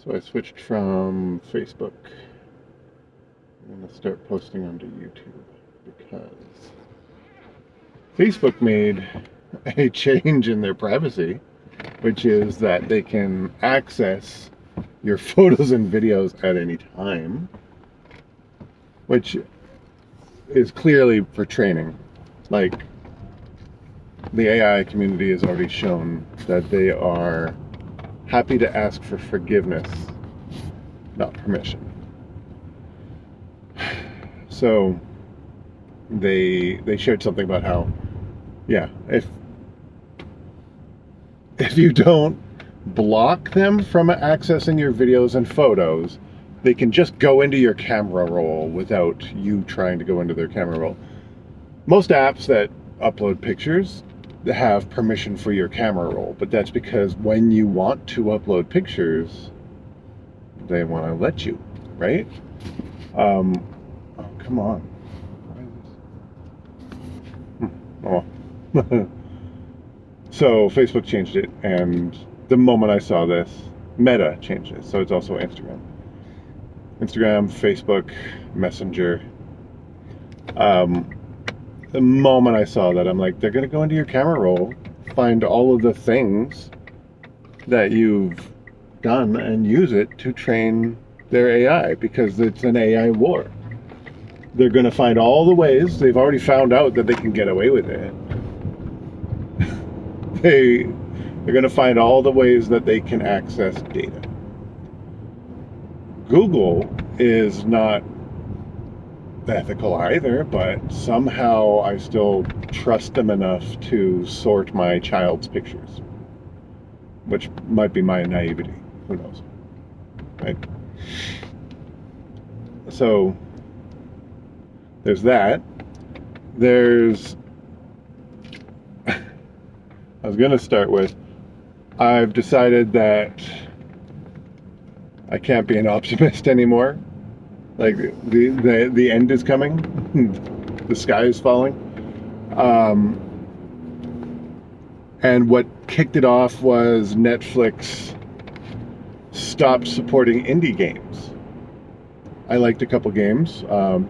So I switched from Facebook. I'm going to start posting onto YouTube because Facebook made a change in their privacy, which is that they can access your photos and videos at any time, which is clearly for training. Like, the AI community has already shown that they are happy to ask for forgiveness, not permission. So they shared something about how, yeah, if you don't block them from accessing your videos and photos, they can just go into your camera roll without you trying to go into their camera roll. Most apps that upload pictures have permission for your camera roll, but that's because when you want to upload pictures, they want to let you, right? Oh, come on. Oh. So Facebook changed it, and the moment I saw this, Meta changed it, so it's also Instagram. Instagram, Facebook, Messenger. The moment I saw that, I'm like, they're going to go into your camera roll, find all of the things that you've done, and use it to train their AI, because it's an AI war. They're going to find all the ways. They've already found out that they can get away with it. They're going to find all the ways that they can access data. Google is not ethical either, but somehow I still trust them enough to sort my child's pictures, which might be my naivety. Who knows? Right? So there's that. There's I was going to start with, I've decided that I can't be an optimist anymore. Like, the end is coming. The sky is falling. And what kicked it off was Netflix stopped supporting indie games. I liked a couple games.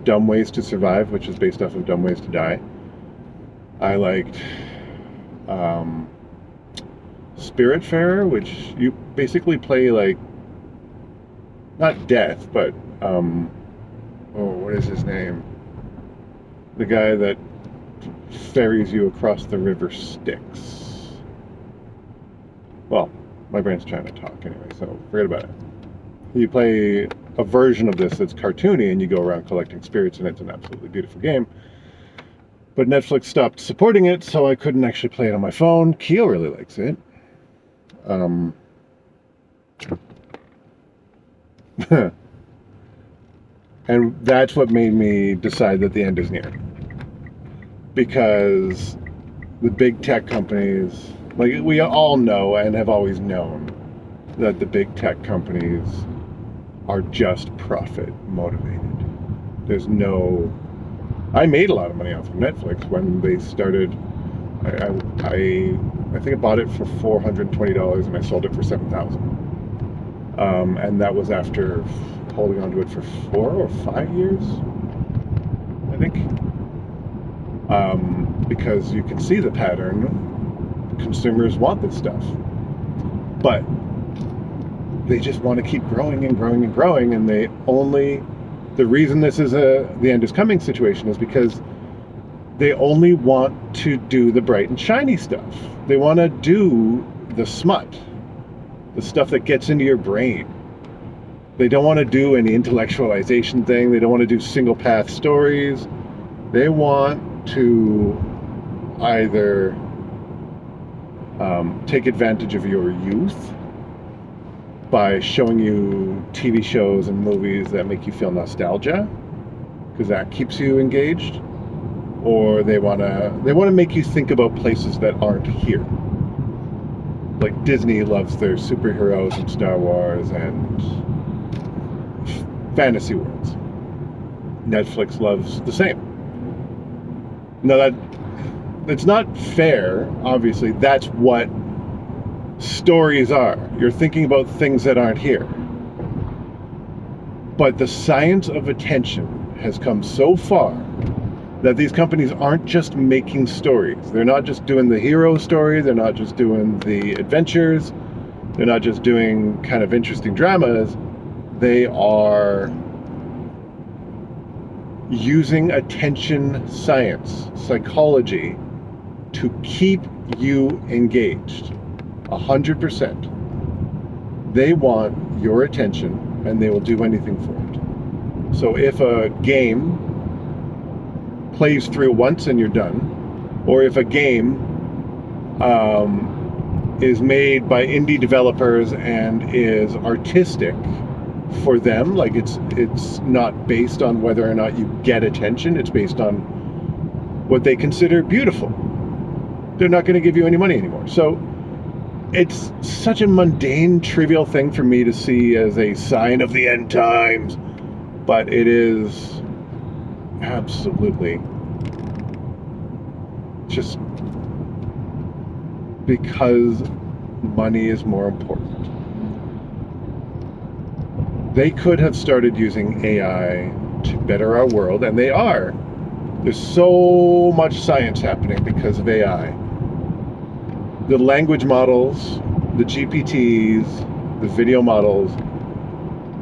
Dumb Ways to Survive, which is based off of Dumb Ways to Die. I liked Spiritfarer, which you basically play, like, not death, but what is his name? The guy that ferries you across the river Styx. Well, my brain's trying to talk anyway, so forget about it. You play a version of this that's cartoony, and you go around collecting spirits, and it's an absolutely beautiful game. But Netflix stopped supporting it, so I couldn't actually play it on my phone. Keo really likes it. And that's what made me decide that the end is near. Because the big tech companies, like, we all know and have always known that the big tech companies are just profit motivated. There's no... I made a lot of money off of Netflix when they started. I think I bought it for $420 and I sold it for $7,000. And that was after holding on to it for 4 or 5 years, I think. Because you can see the pattern. Consumers want this stuff. But they just want to keep growing and growing and growing, and they only... The reason this is the end is coming situation is because they only want to do the bright and shiny stuff. They want to do the smut, the stuff that gets into your brain. They don't want to do any intellectualization thing. They don't want to do single path stories. They want to either take advantage of your youth by showing you TV shows and movies that make you feel nostalgia, because that keeps you engaged, or they want to make you think about places that aren't here. Like Disney loves their superheroes and Star Wars and fantasy worlds. Netflix loves the same. Now that's not fair, obviously. That's what stories are. You're thinking about things that aren't here. But the science of attention has come so far that these companies aren't just making stories. They're not just doing the hero story. They're not just doing the adventures. They're not just doing kind of interesting dramas. They are using attention science, psychology, to keep you engaged 100%. They want your attention, and they will do anything for it. So if a game plays through once and you're done, or if a game is made by indie developers and is artistic for them, like it's not based on whether or not you get attention, it's based on what they consider beautiful, they're not going to give you any money anymore. So it's such a mundane, trivial thing for me to see as a sign of the end times, but it is absolutely just because money is more important. They could have started using AI to better our world, and they are. There's so much science happening because of AI. The language models, the GPTs, the video models,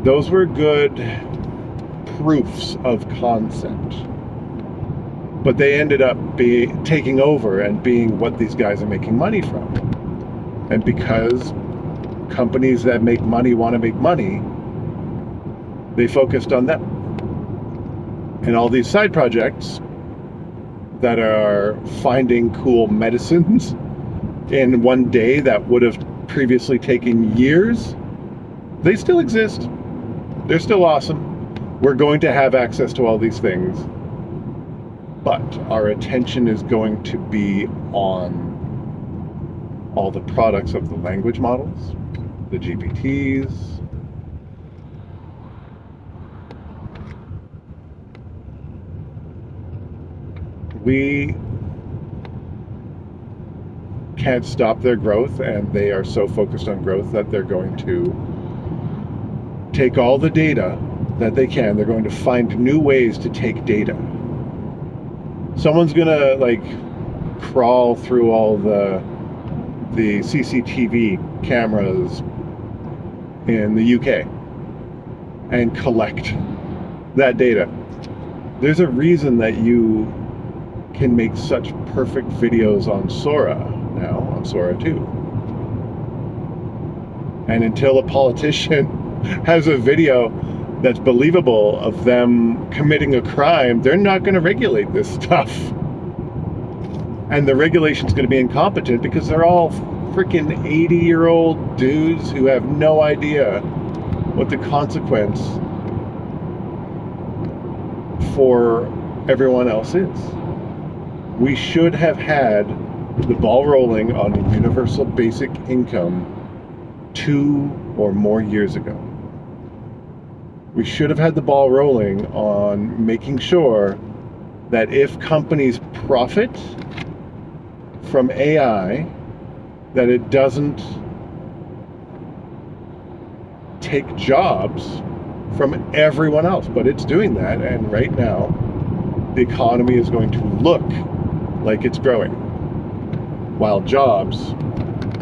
those were good proofs of concept. But they ended up taking over and being what these guys are making money from. And because companies that make money want to make money, they focused on them. And all these side projects that are finding cool medicines in one day that would have previously taken years, they still exist. They're still awesome. We're going to have access to all these things, but our attention is going to be on all the products of the language models, the GPTs, we can't stop their growth, and they are so focused on growth that they're going to take all the data that they can. They're going to find new ways to take data. Someone's gonna like crawl through all the CCTV cameras in the UK and collect that data. There's a reason that you can make such perfect videos on Sora now, on Sora 2. And until a politician has a video that's believable of them committing a crime, they're not going to regulate this stuff. And the regulation's going to be incompetent because they're all freaking 80-year-old dudes who have no idea what the consequence for everyone else is. We should have had the ball rolling on a universal basic income 2 or more years ago. We should have had the ball rolling on making sure that if companies profit from AI, that it doesn't take jobs from everyone else. But it's doing that, and right now the economy is going to look like it's growing while jobs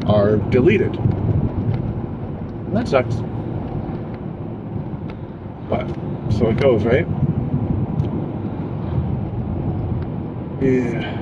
are deleted. And that sucks. But so it goes, right? Yeah.